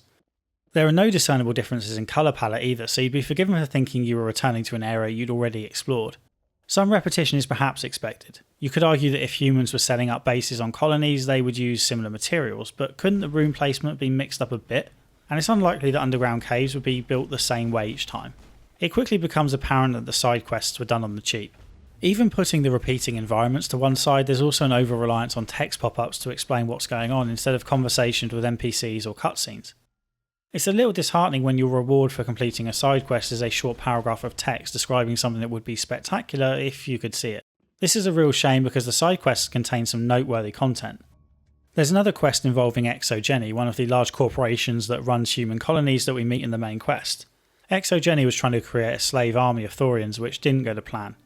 There are no discernible differences in colour palette either, so you'd be forgiven for thinking you were returning to an area you'd already explored. Some repetition is perhaps expected. You could argue that if humans were setting up bases on colonies, they would use similar materials, but couldn't the room placement be mixed up a bit? And it's unlikely that underground caves would be built the same way each time. It quickly becomes apparent that the side quests were done on the cheap. Even putting the repeating environments to one side, there's also an over-reliance on text pop-ups to explain what's going on instead of conversations with NPCs or cutscenes. It's a little disheartening when your reward for completing a side quest is a short paragraph of text describing something that would be spectacular if you could see it. This is a real shame because the side quests contain some noteworthy content. There's another quest involving Exogeny, one of the large corporations that runs human colonies that we meet in the main quest. Exogeny was trying to create a slave army of Thorians which didn't go to plan.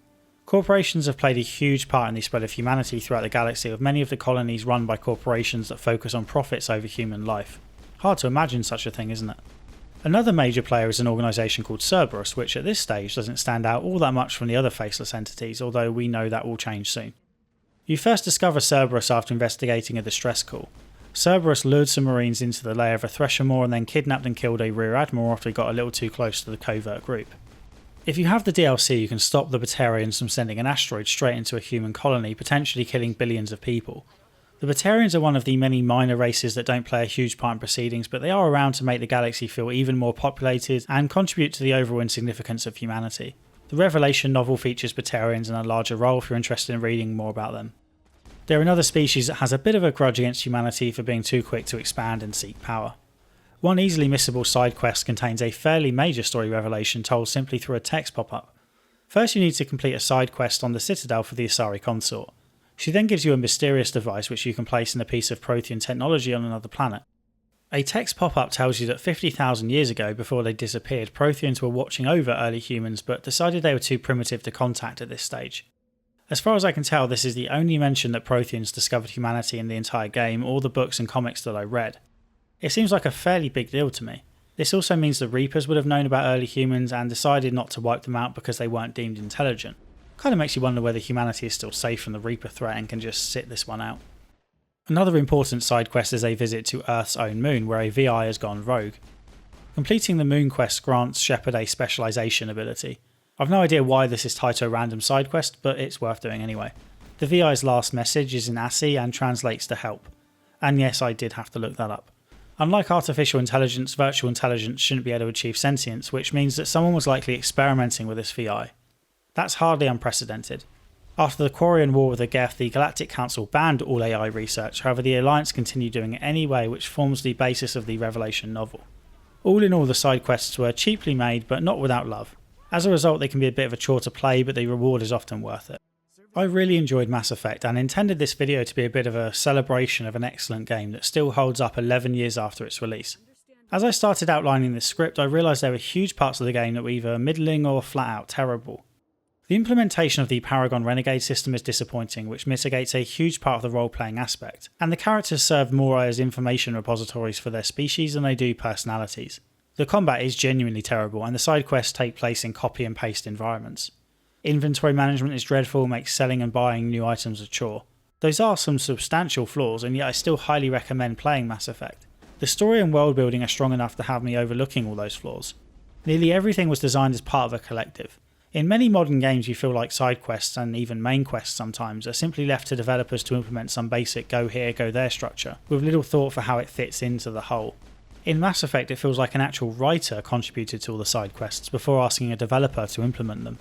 Corporations have played a huge part in the spread of humanity throughout the galaxy, with many of the colonies run by corporations that focus on profits over human life. Hard to imagine such a thing, isn't it? Another major player is an organisation called Cerberus, which at this stage doesn't stand out all that much from the other faceless entities, although we know that will change soon. You first discover Cerberus after investigating a distress call. Cerberus lured some marines into the lair of a Thresher Maw and then kidnapped and killed a rear admiral after he got a little too close to the covert group. If you have the DLC, you can stop the Batarians from sending an asteroid straight into a human colony, potentially killing billions of people. The Batarians are one of the many minor races that don't play a huge part in proceedings, but they are around to make the galaxy feel even more populated and contribute to the overall insignificance of humanity. The Revelation novel features Batarians in a larger role if you're interested in reading more about them. They're another species that has a bit of a grudge against humanity for being too quick to expand and seek power. One easily missable side quest contains a fairly major story revelation told simply through a text pop-up. First you need to complete a side quest on the Citadel for the Asari consort. She then gives you a mysterious device which you can place in a piece of Prothean technology on another planet. A text pop-up tells you that 50,000 years ago, before they disappeared, Protheans were watching over early humans but decided they were too primitive to contact at this stage. As far as I can tell, this is the only mention that Protheans discovered humanity in the entire game or the books and comics that I read. It seems like a fairly big deal to me. This also means the Reapers would have known about early humans and decided not to wipe them out because they weren't deemed intelligent. Kinda makes you wonder whether humanity is still safe from the Reaper threat and can just sit this one out. Another important side quest is a visit to Earth's own moon where a VI has gone rogue. Completing the moon quest grants Shepard a specialisation ability. I've no idea why this is tied to a random side quest, but it's worth doing anyway. The VI's last message is in ASCII and translates to help. And yes, I did have to look that up. Unlike artificial intelligence, virtual intelligence shouldn't be able to achieve sentience, which means that someone was likely experimenting with this VI. That's hardly unprecedented. After the Quarian War with the Geth, the Galactic Council banned all AI research, however the Alliance continued doing it anyway, which forms the basis of the Revelation novel. All in all, the side quests were cheaply made, but not without love. As a result, they can be a bit of a chore to play, but the reward is often worth it. I really enjoyed Mass Effect and intended this video to be a bit of a celebration of an excellent game that still holds up 11 years after its release. As I started outlining this script, I realised there were huge parts of the game that were either middling or flat out terrible. The implementation of the Paragon Renegade system is disappointing, which mitigates a huge part of the role-playing aspect, and the characters serve more as information repositories for their species than they do personalities. The combat is genuinely terrible, and the side quests take place in copy and paste environments. Inventory management is dreadful, makes selling and buying new items a chore. Those are some substantial flaws, and yet I still highly recommend playing Mass Effect. The story and world building are strong enough to have me overlooking all those flaws. Nearly everything was designed as part of a collective. In many modern games you feel like side quests and even main quests sometimes are simply left to developers to implement some basic go here, go there structure, with little thought for how it fits into the whole. In Mass Effect it feels like an actual writer contributed to all the side quests before asking a developer to implement them.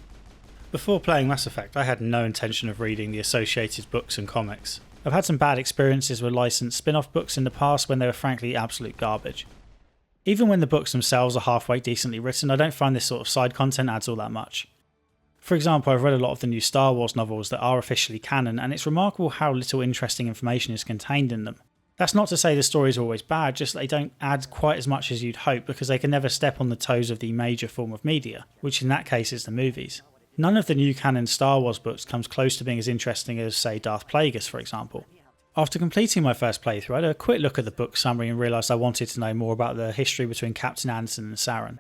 Before playing Mass Effect I had no intention of reading the associated books and comics. I've had some bad experiences with licensed spin-off books in the past when they were frankly absolute garbage. Even when the books themselves are halfway decently written, I don't find this sort of side content adds all that much. For example, I've read a lot of the new Star Wars novels that are officially canon, and it's remarkable how little interesting information is contained in them. That's not to say the stories are always bad, just that they don't add quite as much as you'd hope because they can never step on the toes of the major form of media, which in that case is the movies. None of the new canon Star Wars books comes close to being as interesting as, say, Darth Plagueis, for example. After completing my first playthrough, I had a quick look at the book summary and realised I wanted to know more about the history between Captain Anderson and Saren.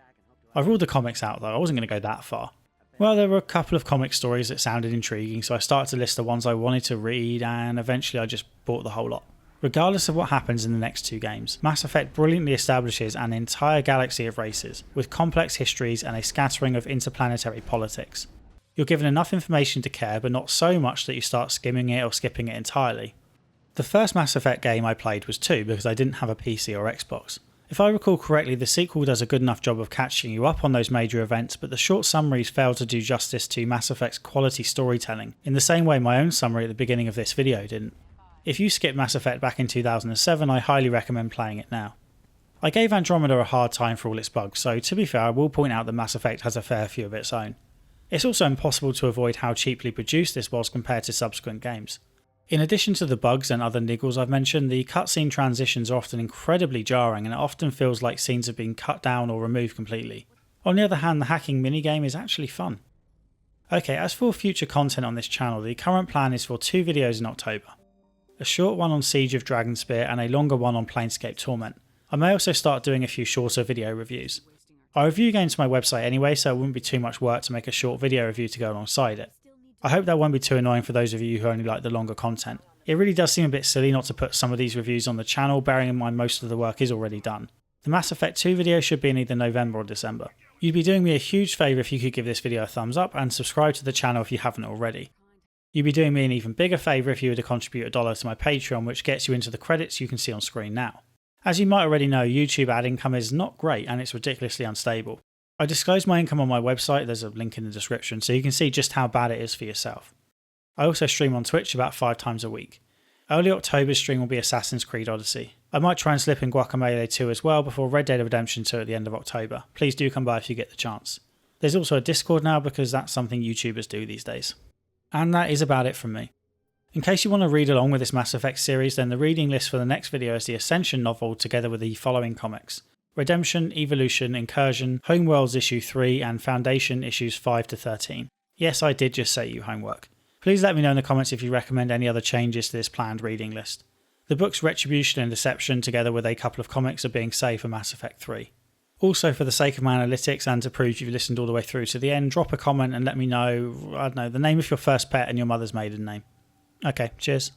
I ruled the comics out though, I wasn't going to go that far. Well, there were a couple of comic stories that sounded intriguing, so I started to list the ones I wanted to read, and eventually I just bought the whole lot. Regardless of what happens in the next two games, Mass Effect brilliantly establishes an entire galaxy of races, with complex histories and a scattering of interplanetary politics. You're given enough information to care, but not so much that you start skimming it or skipping it entirely. The first Mass Effect game I played was 2 because I didn't have a PC or Xbox. If I recall correctly, the sequel does a good enough job of catching you up on those major events, but the short summaries fail to do justice to Mass Effect's quality storytelling, in the same way my own summary at the beginning of this video didn't. If you skipped Mass Effect back in 2007, I highly recommend playing it now. I gave Andromeda a hard time for all its bugs, so to be fair I will point out that Mass Effect has a fair few of its own. It's also impossible to avoid how cheaply produced this was compared to subsequent games. In addition to the bugs and other niggles I've mentioned, the cutscene transitions are often incredibly jarring and it often feels like scenes have been cut down or removed completely. On the other hand, the hacking minigame is actually fun. Okay, as for future content on this channel, the current plan is for 2 videos in October. A short one on Siege of Dragonspear and a longer one on Planescape Torment. I may also start doing a few shorter video reviews. I review games to my website anyway, so it wouldn't be too much work to make a short video review to go alongside it. I hope that won't be too annoying for those of you who only like the longer content. It really does seem a bit silly not to put some of these reviews on the channel, bearing in mind most of the work is already done. The Mass Effect 2 video should be in either November or December. You'd be doing me a huge favour if you could give this video a thumbs up and subscribe to the channel if you haven't already. You'd be doing me an even bigger favour if you were to contribute $1 to my Patreon, which gets you into the credits you can see on screen now. As you might already know, YouTube ad income is not great and it's ridiculously unstable. I disclose my income on my website, there's a link in the description, so you can see just how bad it is for yourself. I also stream on Twitch about 5 times a week. Early October's stream will be Assassin's Creed Odyssey. I might try and slip in Guacamelee 2 as well before Red Dead Redemption 2 at the end of October. Please do come by if you get the chance. There's also a Discord now because that's something YouTubers do these days. And that is about it from me. In case you want to read along with this Mass Effect series, then the reading list for the next video is the Ascension novel together with the following comics: Redemption, Evolution, Incursion, Homeworlds Issue 3 and Foundation Issues 5 to 13. Yes, I did just say you homework. Please let me know in the comments if you recommend any other changes to this planned reading list. The books Retribution and Deception together with a couple of comics are being saved for Mass Effect 3. Also, for the sake of my analytics and to prove you've listened all the way through to the end, drop a comment and let me know, I don't know, the name of your first pet and your mother's maiden name. Okay, cheers.